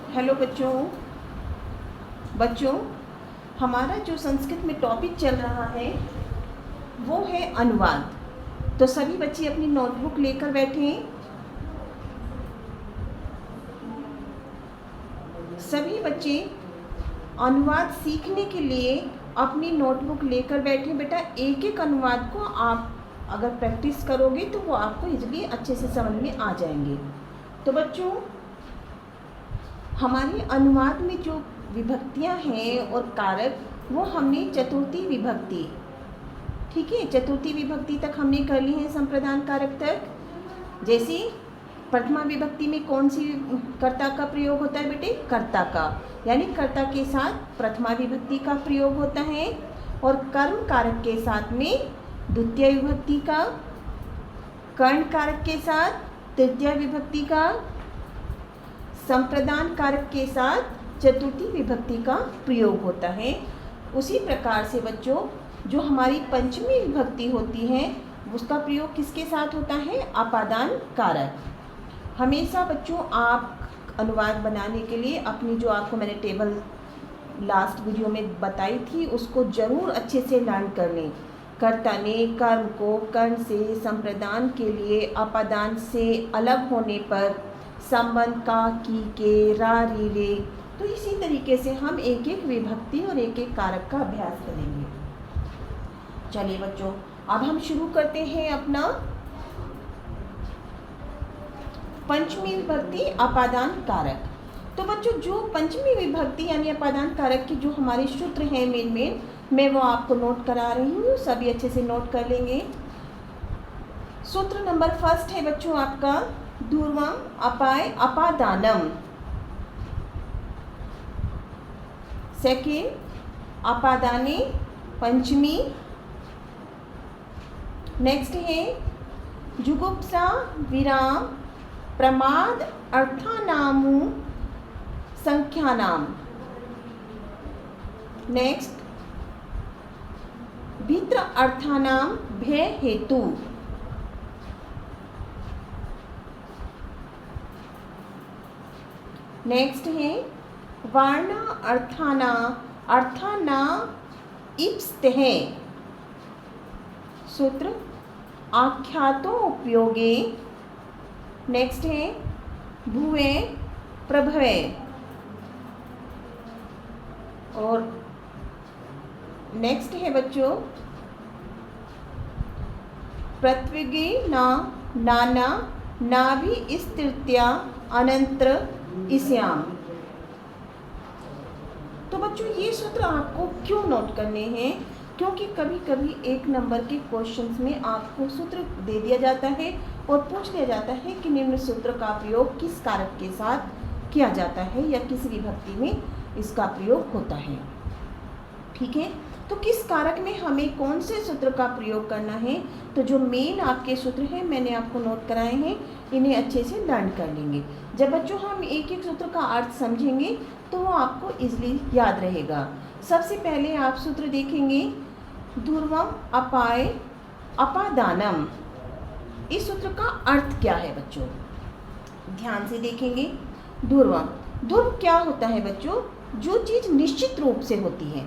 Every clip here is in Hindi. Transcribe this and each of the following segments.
हेलो बच्चों हमारा जो संस्कृत में टॉपिक चल रहा है वो है अनुवाद। तो सभी बच्चे अपनी नोटबुक लेकर बैठे हैं। सभी बच्चे अनुवाद सीखने के लिए अपनी नोटबुक लेकर बैठे। बेटा एक एक अनुवाद को आप अगर प्रैक्टिस करोगे तो वो आपको इजीली अच्छे से समझ में आ जाएंगे। तो बच्चों हमारे अनुवाद में जो विभक्तियां हैं और कारक वो हमने चतुर्थी विभक्ति, ठीक है, चतुर्थी विभक्ति तक हमने कर ली है संप्रदान कारक तक। जैसे प्रथमा विभक्ति में कौन सी कर्ता का प्रयोग होता है बेटे? कर्ता का, यानी कर्ता के साथ प्रथमा विभक्ति का प्रयोग होता है। और कर्म कारक के साथ में द्वितीय विभक्ति का, कर्ण कारक के साथ तृतीय विभक्ति का, संप्रदान कारक के साथ चतुर्थी विभक्ति का प्रयोग होता है। उसी प्रकार से बच्चों जो हमारी पंचमी विभक्ति होती है उसका प्रयोग किसके साथ होता है? अपादान कारक। हमेशा बच्चों आप अनुवाद बनाने के लिए अपनी जो आपको मैंने टेबल लास्ट वीडियो में बताई थी उसको ज़रूर अच्छे से लर्न कर लें। कर्ता ने कर्म को कर्ण से संप्रदान के लिए अपादान से अलग होने पर संबंध का, की के, रा, री, रे। तो इसी तरीके से हम एक एक विभक्ति और एक एक कारक का अभ्यास करेंगे। चलिए बच्चों अब हम शुरू करते हैं अपना पंचमी विभक्ति अपादान कारक। तो बच्चों जो पंचमी विभक्ति यानी अपादान कारक के जो हमारे सूत्र हैं मेन मैं वो आपको नोट करा रही हूँ, सभी अच्छे से नोट कर लेंगे। सूत्र नंबर फर्स्ट है बच्चों आपका ध्रुवम अपाय अपादानम। सेकेंड अपादाने पंचमी। नेक्स्ट है जुगुप्सा विराम प्रमाद अर्थानामु संख्यानाम। नेक्स्ट भित्र अर्थानाम भय हेतु। नेक्स्ट है वार्णा अर्थाना इप्स्तः। सूत्र आख्यातो उपयोगे। नेक्स्ट है भुवे प्रभवे। और नेक्स्ट है बच्चों प्रत्विगे नाना नाभि स्थित्या अनंतर इस्याम। तो बच्चों ये सूत्र आपको क्यों नोट करने हैं? क्योंकि कभी कभी एक नंबर के क्वेश्चंस में आपको सूत्र दे दिया जाता है और पूछ लिया जाता है कि निम्न सूत्र का प्रयोग किस कारक के साथ किया जाता है या किस विभक्ति में इसका प्रयोग होता है, ठीक है। तो किस कारक में हमें कौन से सूत्र का प्रयोग करना है? तो जो मेन आपके सूत्र हैं मैंने आपको नोट कराए हैं, इन्हें अच्छे से लर्न कर लेंगे। जब बच्चों हम एक एक सूत्र का अर्थ समझेंगे तो वो आपको इजीली याद रहेगा। सबसे पहले आप सूत्र देखेंगे ध्रुवम अपाय अपादानम। इस सूत्र का अर्थ क्या है बच्चों? ध्यान से देखेंगे। ध्रुव क्या होता है बच्चों? जो चीज़ निश्चित रूप से होती है,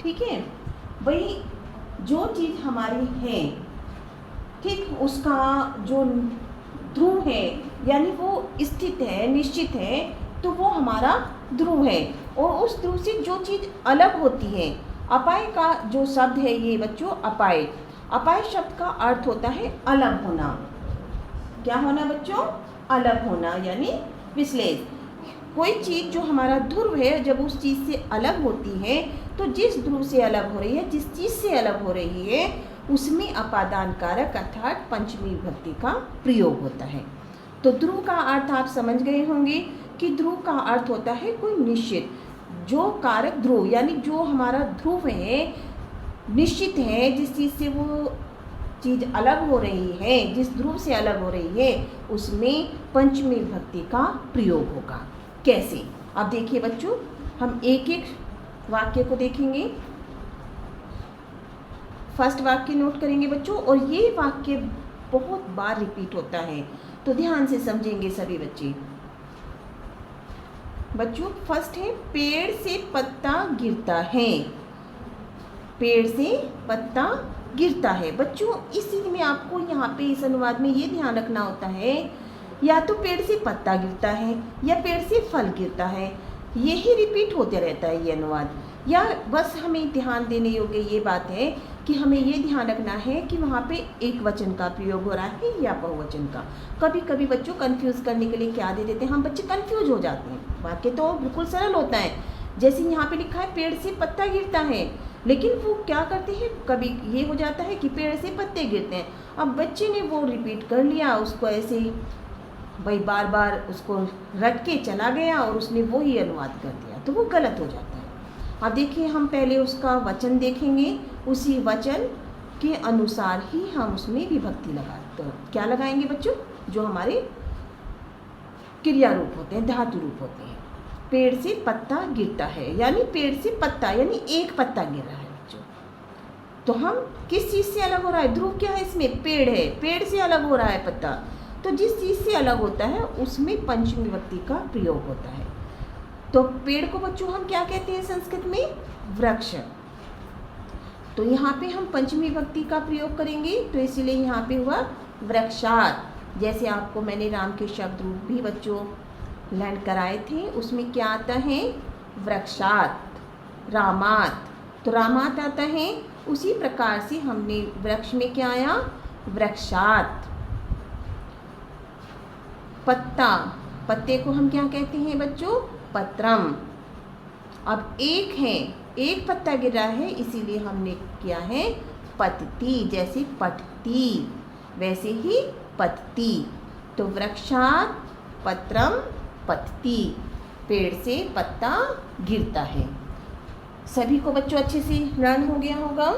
ठीक है, वही जो चीज़ हमारी है, ठीक, उसका जो ध्रुव है यानी वो स्थित है, निश्चित है, तो वो हमारा ध्रुव है। और उस ध्रुव से जो चीज़ अलग होती है, अपाय का जो शब्द है ये बच्चों अपाय, अपाय शब्द का अर्थ होता है अलग होना। क्या होना बच्चों? अलग होना यानी विश्लेष। कोई चीज़ जो हमारा ध्रुव है जब उस चीज़ से अलग होती है तो जिस ध्रुव से अलग हो रही है, जिस चीज़ से अलग हो रही है उसमें अपादान कारक अर्थात पंचमी विभक्ति का प्रयोग होता है। तो ध्रुव का अर्थ आप समझ गए होंगे कि ध्रुव का अर्थ होता है कोई निश्चित, जो कारक ध्रुव यानी जो हमारा ध्रुव है निश्चित है, जिस चीज़ से वो चीज़ अलग हो रही है, जिस ध्रुव से अलग हो रही है उसमें पंचमी विभक्ति का प्रयोग होगा। कैसे? अब देखिए बच्चों हम एक एक वाक्य को देखेंगे। फर्स्ट वाक्य नोट करेंगे बच्चों, और ये वाक्य बहुत बार रिपीट होता है तो ध्यान से समझेंगे सभी बच्चे। बच्चों फर्स्ट है पेड़ से पत्ता गिरता है। पेड़ से पत्ता गिरता है। बच्चों इसी में आपको यहाँ पे इस अनुवाद में ये ध्यान रखना होता है, या तो पेड़ से पत्ता गिरता है या पेड़ से फल गिरता है, यही रिपीट होते रहता है ये अनुवाद। या बस हमें ध्यान देने योग्य ये बात है कि हमें ये ध्यान रखना है कि वहाँ पे एक वचन का प्रयोग हो रहा है या बहुवचन का। कभी कभी बच्चों कंफ्यूज करने के लिए क्या दे देते हैं, हम बच्चे कंफ्यूज हो जाते हैं। वाक्य तो बिल्कुल सरल होता है, जैसे यहाँ पे लिखा है पेड़ से पत्ता गिरता है, लेकिन वो क्या करते हैं, कभी ये हो जाता है कि पेड़ से पत्ते गिरते हैं। अब बच्चे ने वो रिपीट कर लिया, उसको ऐसे ही भाई बार बार उसको रट के चला गया और उसने वो ही अनुवाद कर दिया, तो वो गलत हो जाता है। अब देखिए हम पहले उसका वचन देखेंगे, उसी वचन के अनुसार ही हम उसमें विभक्ति लगाते हैं। क्या लगाएंगे बच्चों, जो हमारे क्रिया रूप होते हैं, धातु रूप होते हैं। पेड़ से पत्ता गिरता है, यानी पेड़ से पत्ता यानी एक पत्ता गिर रहा है बच्चों। तो हम किस चीज़ से अलग हो रहा है, ध्रुव क्या है इसमें, पेड़ है, पेड़ से अलग हो रहा है पत्ता। तो जिस चीज़ से अलग होता है उसमें पंचमी विभक्ति का प्रयोग होता है। तो पेड़ को बच्चों हम क्या कहते हैं संस्कृत में, वृक्ष। तो यहाँ पे हम पंचमी विभक्ति का प्रयोग करेंगे, तो इसीलिए यहाँ पे हुआ वृक्षात। जैसे आपको मैंने राम के शब्द रूप भी बच्चों लर्न कराए थे, उसमें क्या आता है, वृक्षात, रामात। तो रामात आता है, उसी प्रकार से हमने वृक्ष में क्या आया, वृक्षात। पत्ता, पत्ते को हम क्या कहते हैं बच्चों, पत्रम। अब एक है, एक पत्ता गिर रहा है, इसीलिए हमने किया है पतती, जैसे पटती वैसे ही पतती। तो वृक्षात पत्रम पतती, पेड़ से पत्ता गिरता है। सभी को बच्चों अच्छे से लर्न हो गया होगा।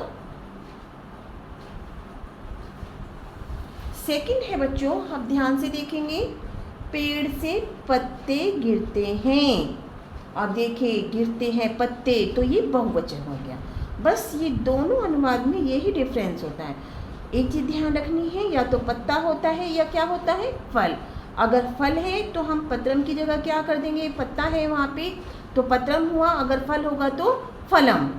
सेकंड है बच्चों, अब ध्यान से देखेंगे, पेड़ से पत्ते गिरते हैं। अब देखिए गिरते हैं पत्ते, तो ये बहुवचन हो गया। बस ये दोनों अनुवाद में यही डिफरेंस होता है। एक चीज़ ध्यान रखनी है, या तो पत्ता होता है या क्या होता है, फल। अगर फल है तो हम पत्रम की जगह क्या कर देंगे, पत्ता है वहाँ पे तो पत्रम हुआ, अगर फल होगा तो फलम।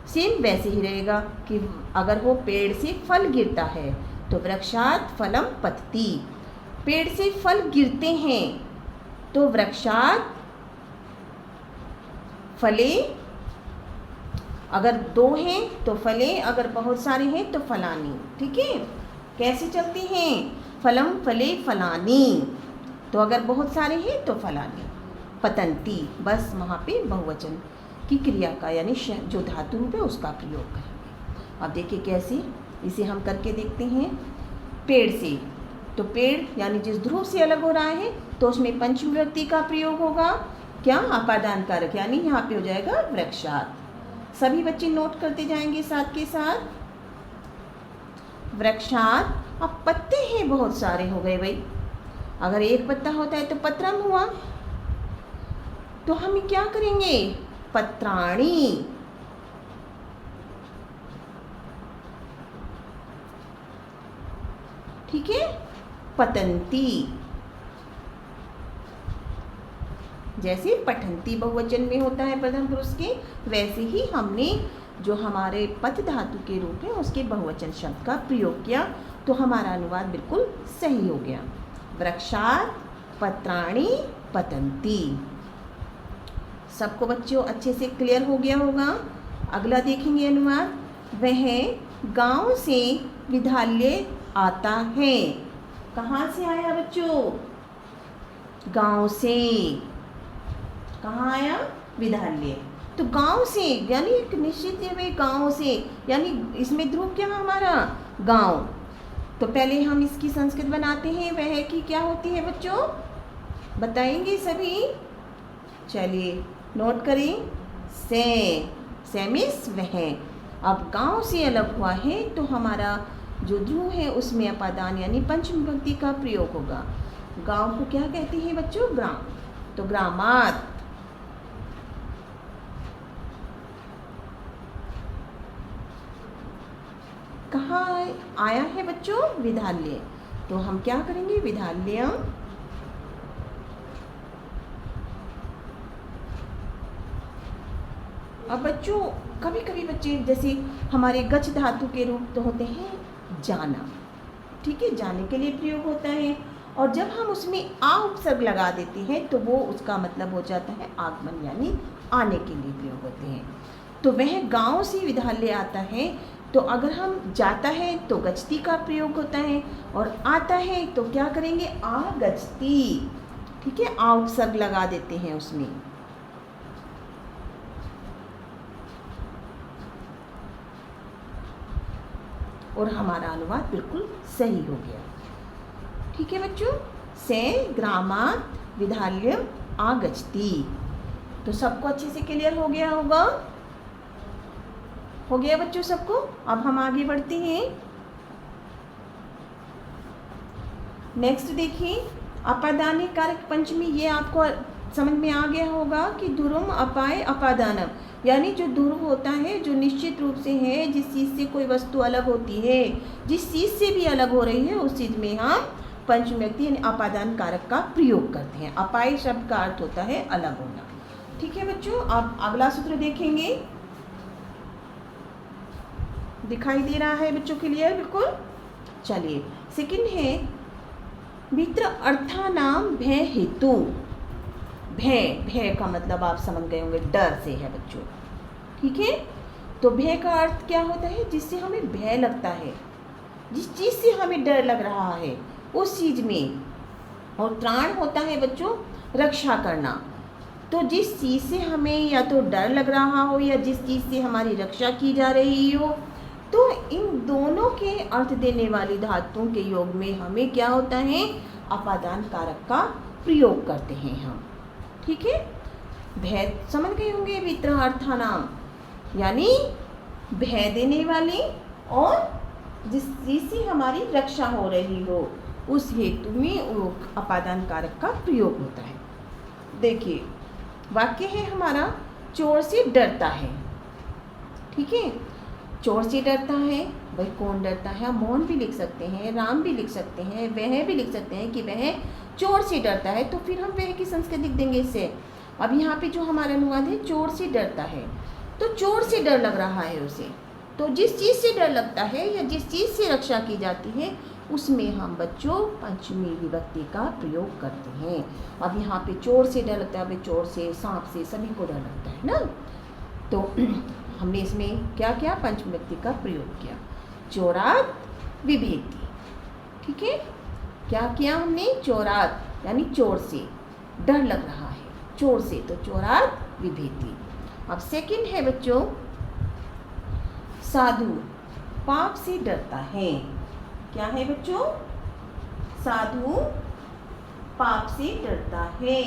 सेम वैसे ही रहेगा कि अगर वो पेड़ से फल गिरता है तो वृक्षात फलम पतती। पेड़ से फल गिरते हैं तो वृक्षात फले, अगर दो हैं तो फले, अगर बहुत सारे हैं तो फलानी। ठीक है, कैसे चलती हैं, फलम फले फलानी। तो अगर बहुत सारे हैं तो फलानी। पतंती, बस वहाँ पे बहुवचन की क्रिया का यानी जो धातु रूप है उसका प्रयोग करेंगे। अब देखिए कैसे, इसे हम करके देखते हैं। पेड़ से, तो पेड़ यानी जिस ध्रुव से अलग हो रहा है तो उसमें पंचमी विभक्ति का प्रयोग होगा, क्या, अपादान कारक, यानी यहाँ पे हो जाएगा वृक्षात। सभी बच्चे नोट करते जाएंगे साथ के साथ, वृक्षात। अब पत्ते हैं बहुत सारे हो गए भाई, अगर एक पत्ता होता है तो पत्रम हुआ, तो हम क्या करेंगे, पत्राणी। ठीक है, पतंती, जैसे पठंती बहुवचन में होता है प्रथम पुरुष के, वैसे ही हमने जो हमारे पत धातु के रूप है उसके बहुवचन शब्द का प्रयोग किया, तो हमारा अनुवाद बिल्कुल सही हो गया। वृक्षात पत्राणी पतंती। सबको बच्चों अच्छे से क्लियर हो गया होगा। अगला देखेंगे अनुवाद, वह गांव से विद्यालय आता है। कहाँ से आया बच्चों, गांव से। कहाँ आया, विद्यालय। तो गांव से यानी एक निश्चित है गांव से, यानी इसमें ध्रुव क्या है हमारा, गांव। तो पहले हम इसकी संस्कृत बनाते हैं, वह की क्या होती है बच्चों, बताएंगे सभी। चलिए नोट करें, से मीन्स वह। अब गांव से अलग हुआ है तो हमारा जो ध्रुव है उसमें अपादान यानी पंचमी विभक्ति का प्रयोग होगा। गांव को क्या कहते हैं बच्चों, ग्राम। तो ग्रामात। कहाँ आया है बच्चों, विद्यालय। तो हम क्या करेंगे, विद्यालयम अब बच्चों कभी कभी बच्चे जैसे हमारे गच धातु के रूप तो होते हैं जाना, ठीक है, जाने के लिए प्रयोग होता है, और जब हम उसमें आ उपसर्ग लगा देते हैं तो वो उसका मतलब हो जाता है आगमन, यानी आने के लिए प्रयोग होते हैं। तो वह गांव से विद्यालय आता है, तो अगर हम जाता है तो गच्छति का प्रयोग होता है, और आता है तो क्या करेंगे, आ गच्छति, ठीक है, आ उपसर्ग लगा देते हैं उसमें। और हमारा अनुवाद बिल्कुल सही हो गया, ठीक है बच्चों। से ग्रामात् विद्यालयम् आगच्छति, तो सबको अच्छे से क्लियर हो गया होगा, हो गया बच्चों सबको। अब हम आगे बढ़ते हैं। नेक्स्ट देखिए, अपादाने कारक पंचमी, ये आपको समझ में आ गया होगा कि दुरुम अपाय अपादानम, यानी जो ध्रुव होता है, जो निश्चित रूप से है, जिस चीज़ से कोई वस्तु अलग होती है, जिस चीज़ से भी अलग हो रही है, उस चीज़ में हम पंचमी व्यक्ति यानी अपादान कारक का प्रयोग करते हैं। अपाय शब्द का अर्थ होता है अलग होना, ठीक है बच्चों। अब अगला सूत्र देखेंगे, दिखाई दे रहा है बच्चों के लिए बिल्कुल। चलिए, सेकंड है मित्र अर्थानाम भय हेतु। भय, भय का मतलब आप समझ गए होंगे, डर से है बच्चों, ठीक है। तो भय का अर्थ क्या होता है, जिससे हमें भय लगता है, जिस चीज़ से हमें डर लग रहा है उस चीज़ में। और त्राण होता है बच्चों रक्षा करना, तो जिस चीज़ से हमें या तो डर लग रहा हो या जिस चीज़ से हमारी रक्षा की जा रही हो, तो इन दोनों के अर्थ देने वाली धातुओं के योग में हमें क्या होता है, अपादान कारक का प्रयोग करते हैं हम, ठीक है। भय समझ गए होंगे, मित्र अर्थानाम यानी भय देने वाली, और जिस चीज से हमारी रक्षा हो रही हो उस हेतु में अपादान कारक का प्रयोग होता है। देखिए, वाक्य है हमारा, चोर से डरता है, ठीक है। चोर से डरता है, भाई कौन डरता है, मोहन भी लिख सकते हैं, राम भी लिख सकते हैं, वह भी लिख सकते हैं कि वह चोर से डरता है, तो फिर हम वह की संस्कृत लिख देंगे इससे। अब यहाँ पे जो हमारा अनुवाद है, चोर से डरता है, तो चोर से डर लग रहा है उसे, तो जिस चीज़ से डर लगता है या जिस चीज़ से रक्षा की जाती है उसमें हम बच्चों पंचमी विभक्ति का प्रयोग करते हैं। अब यहाँ पे चोर से डर लगता है, भाई चोर से, सांप से, सभी को डर लगता है ना, तो हमने इसमें क्या किया, पंचमी विभक्ति का प्रयोग किया, चोरात विभेति, ठीक है। क्या किया हमने, चोरात यानी चोर से डर लग रहा है, चोर से, तो चोरात विभेति। अब सेकंड है बच्चों, साधु पाप से डरता है। क्या है बच्चों, साधु पाप से डरता है।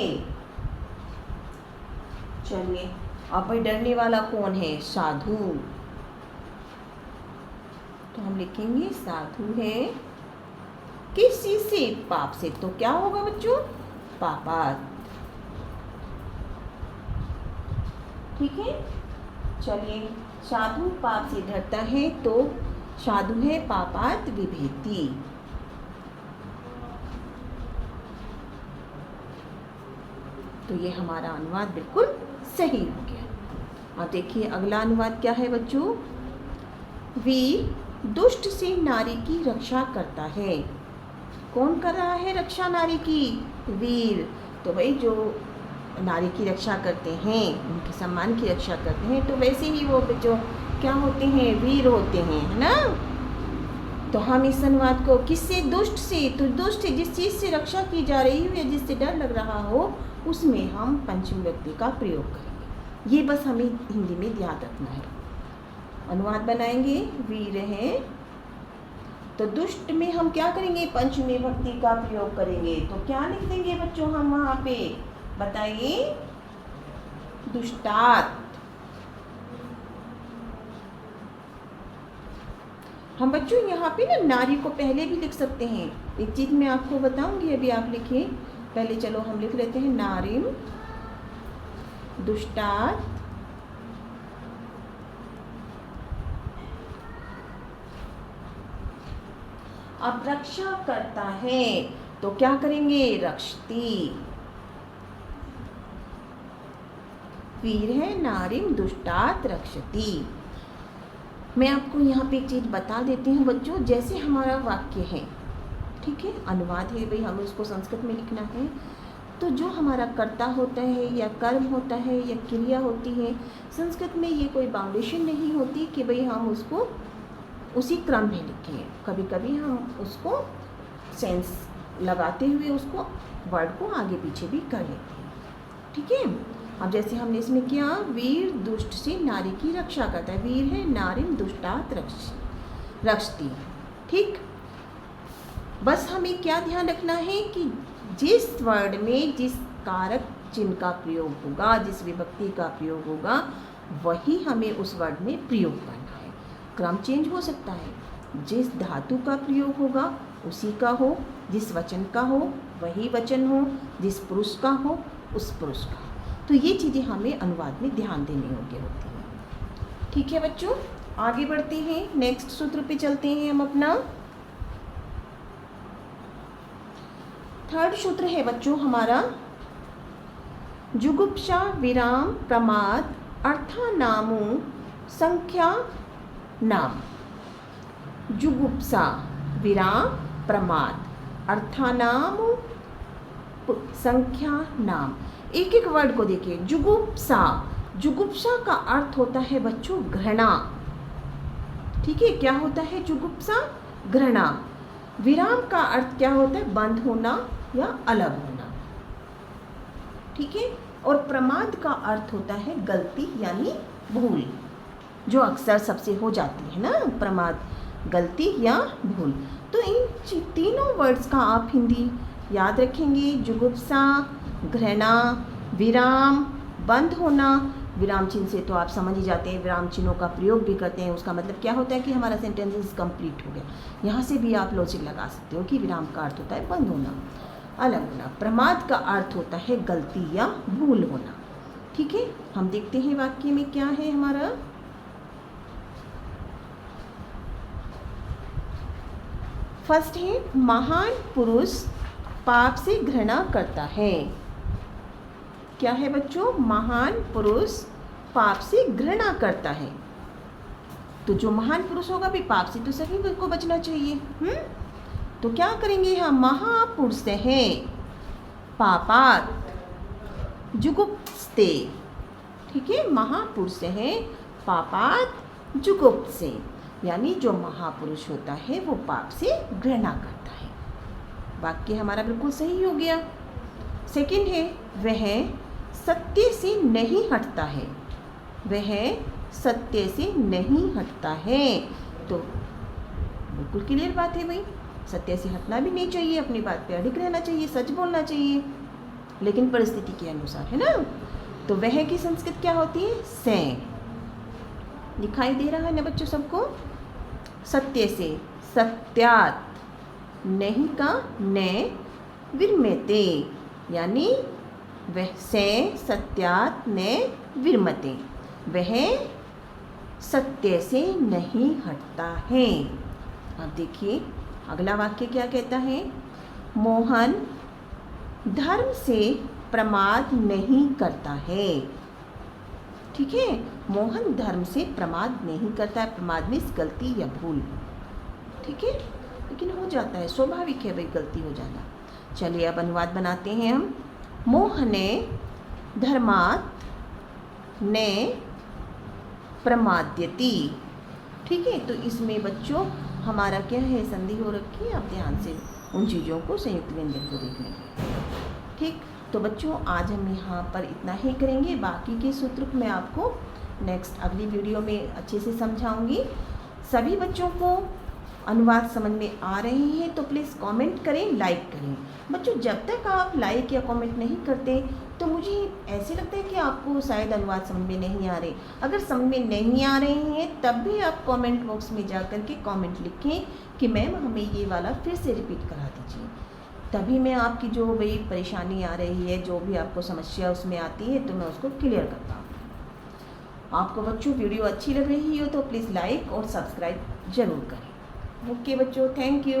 चलिए, अब भाई डरने वाला कौन है, साधु, तो हम लिखेंगे साधु है किस चीज से, पाप से, तो क्या होगा बच्चों, पापात, ठीक है। चलिए, साधु पाप से डरता है, तो साधु है पापात विभेति। तो ये हमारा अनुवाद बिल्कुल सही हो गया। अब देखिए अगला अनुवाद क्या है बच्चों, वीर दुष्ट से नारी की रक्षा करता है। कौन कर रहा है रक्षा नारी की, वीर, तो भाई जो नारी की रक्षा करते हैं, उनके सम्मान की रक्षा करते हैं, तो वैसे ही वो जो क्या होते हैं, वीर होते हैं, है ना। तो हम इस अनुवाद को किससे, दुष्ट से, तो दुष्ट जिस चीज़ से रक्षा की जा रही हो या जिससे डर लग रहा हो उसमें हम पंचमी विभक्ति का प्रयोग करेंगे। ये बस हमें हिंदी में याद रखना है। अनुवाद बनाएंगे, वीर है, तो दुष्ट में हम क्या करेंगे, पंचमी विभक्ति का प्रयोग करेंगे, तो क्या लिख देंगे बच्चों हम वहाँ पे, बताइए, दुष्टात। हम बच्चों यहाँ पे ना नारी को पहले भी लिख सकते हैं, एक चीज़ मैं आपको बताऊंगी, अभी आप लिखिए पहले, चलो हम लिख लेते हैं, नारिम दुष्टात अब रक्षा करता है, तो क्या करेंगे, रक्षती, वीर है नारीम दुष्टात् रक्षति। मैं आपको यहाँ पे एक चीज़ बता देती हूँ बच्चों, जैसे हमारा वाक्य है, ठीक है, अनुवाद है भाई, हमें उसको संस्कृत में लिखना है, तो जो हमारा कर्ता होता है या कर्म होता है या क्रिया होती है, संस्कृत में ये कोई बाउंडेशन नहीं होती कि भाई हम उसको उसी क्रम में लिखें। कभी कभी हम उसको सेंस लगाते हुए उसको वर्ड को आगे पीछे भी कर लेते हैं, ठीक है। अब जैसे हमने इसमें किया, वीर दुष्ट से नारी की रक्षा करता है, वीर है नारिम दुष्टात् रक्षति, ठीक। बस हमें क्या ध्यान रखना है कि जिस वर्ड में जिस कारक चिन्ह का प्रयोग होगा, जिस विभक्ति का प्रयोग होगा, वही हमें उस वर्ड में प्रयोग करना है। क्रम चेंज हो सकता है, जिस धातु का प्रयोग होगा उसी का हो, जिस वचन का हो वही वचन हो, जिस पुरुष का हो उस पुरुष का। तो ये चीज़ें हमें अनुवाद में ध्यान देने योग्य होती हैं, ठीक है बच्चों। आगे बढ़ते हैं, नेक्स्ट सूत्र पे चलते हैं हम अपना। थर्ड सूत्र है बच्चों हमारा, जुगुप्सा विराम प्रमाद अर्थानामो संख्या नाम। जुगुप्सा विराम प्रमाद अर्थानाम संख्या नाम। एक एक वर्ड को देखिए। जुगुप्सा, जुगुप्सा का अर्थ होता है बच्चों घृणा, ठीक है। क्या होता है जुगुप्सा? घृणा। विराम का अर्थ क्या होता है? बंद होना या अलग होना, ठीक है। और प्रमाद का अर्थ होता है गलती यानी भूल, जो अक्सर सबसे हो जाती है ना, प्रमाद, गलती या भूल। तो इन तीनों वर्ड्स का आप हिंदी याद रखेंगे। जुगुप्सा, घृणा, विराम, बंद होना। विराम चिन्ह से तो आप समझ ही जाते हैं, विराम चिन्हों का प्रयोग भी करते हैं, उसका मतलब क्या होता है कि हमारा सेंटेंसेस कंप्लीट हो गया। यहाँ से भी आप लॉजिक लगा सकते हो कि विराम का अर्थ होता है बंद होना, अलग होना। प्रमाद का अर्थ होता है गलती या भूल होना, ठीक है। हम देखते हैं वाक्य में क्या है हमारा। फर्स्ट है, महान पुरुष पाप से घृणा करता है। क्या है बच्चों? महान पुरुष पाप से घृणा करता है। तो जो महान पुरुष होगा भी पाप से तो सभी को बचना चाहिए। तो क्या करेंगे हम? महापुरुष है पापात जुगुप्सते, ठीक है। महापुरुष है पापात जुगुप्से, यानी जो महापुरुष होता है वो पाप से घृणा करता है। वाक्य हमारा बिल्कुल सही हो गया। सेकंड है, वह सत्य से नहीं हटता है। वह सत्य से नहीं हटता है। तो बिल्कुल क्लियर बात है भाई, सत्य से हटना भी नहीं चाहिए, अपनी बात पे अडिग रहना चाहिए, सच बोलना चाहिए, लेकिन परिस्थिति के अनुसार, है ना। तो वह की संस्कृत क्या होती है? से। दिखाई दे रहा है ना बच्चों सबको? सत्य से, सत्यात, नहीं का ने विरमते, यानी वह से सत्यात ने विरमते, वह सत्य से नहीं हटता है। अब देखिए अगला वाक्य क्या कहता है? मोहन धर्म से प्रमाद नहीं करता है, ठीक है। मोहन धर्म से प्रमाद नहीं करता है। प्रमाद में गलती या भूल, ठीक है, लेकिन हो जाता है, स्वाभाविक है भाई गलती हो जाना। चलिए अब अनुवाद बनाते हैं हम। मोहने धर्मात् ने प्रमाद्यति, ठीक है। तो इसमें बच्चों हमारा क्या है? संधि हो रखी है। आप ध्यान से उन चीज़ों को, संयुक्त व्यंजन को देख लेंगे, ठीक। तो बच्चों आज हम यहाँ पर इतना ही करेंगे। बाकी के सूत्र मैं आपको नेक्स्ट अगली वीडियो में अच्छे से समझाऊंगी। सभी बच्चों को अनुवाद समझ में आ रहे हैं तो प्लीज़ कमेंट करें, लाइक करें। बच्चों जब तक आप लाइक या कमेंट नहीं करते तो मुझे ऐसे लगता है कि आपको शायद अनुवाद समझ में नहीं आ रहे। अगर समझ में नहीं आ रहे हैं तब भी आप कमेंट बॉक्स में जा कर के कमेंट लिखें कि मैम हमें ये वाला फिर से रिपीट करा दीजिए। तभी मैं आपकी जो भी परेशानी आ रही है, जो भी आपको समस्या उसमें आती है, तो मैं उसको क्लियर कर पाऊँ। आपको बच्चों वीडियो अच्छी लग रही हो तो प्लीज़ लाइक और सब्सक्राइब ज़रूर करें। ओके बच्चों, थैंक यू।